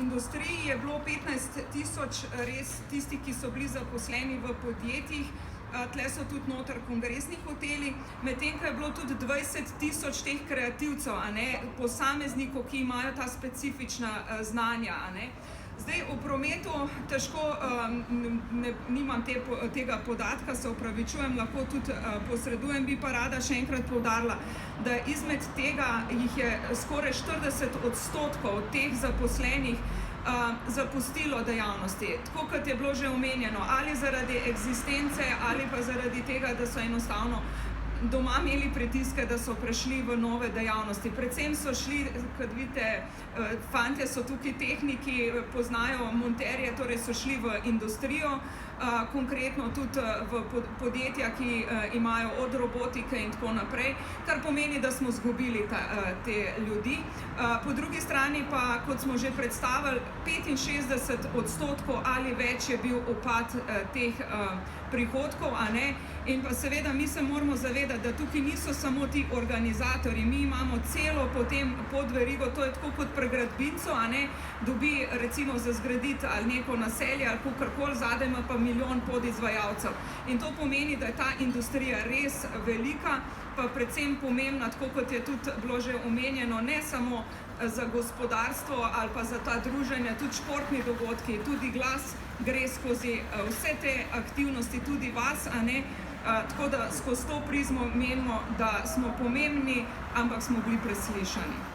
industriji je bilo 15.000 res tistih, ki so bili zaposleni v podjetjih, tle so tudi noter kongresni hoteli, medtem ko je bilo tudi 20.000 teh kreativcev, posameznikov, ki imajo ta specifična znanja. Zdaj, v prometu težko, nimam tega podatka, se opravičujem, lahko tudi posredujem, bi pa rada še enkrat poudarila, da izmed tega jih je skoraj 40% teh zaposlenih zapustilo dejavnosti, tako kot je bilo že omenjeno, ali zaradi eksistence, ali pa zaradi tega, da so enostavno doma imeli pritiske, da so prešli v nove dejavnosti. Predvsem so šli, kot vidite, fantje so tukaj tehniki, poznajo monterje, torej so šli v industrijo, konkretno tudi v podjetja, ki imajo od robotike in tako naprej, kar pomeni, da smo izgubili te ljudi. Po drugi strani pa, kot smo že predstavili, 65% ali več je bil upad teh prihodkov, in pa seveda mi se moramo zavedati, da tukaj niso samo ti organizatorji, mi imamo celo potem podverigo, to je tako kot pri gradbincu, dobi recimo za zgraditi ali neko naselje ali kakorkoli, zadaj ima pa milijon podizvajalcev. In to pomeni, da je ta industrija res velika, pa predvsem pomembna, tako kot je tudi bilo že omenjeno, ne samo za gospodarstvo ali pa za ta druženja, tudi športni dogodki, tudi glas gre skozi vse te aktivnosti, tudi vas, tako da skozi to prizmo menimo, da smo pomembni, ampak smo bili preslišani.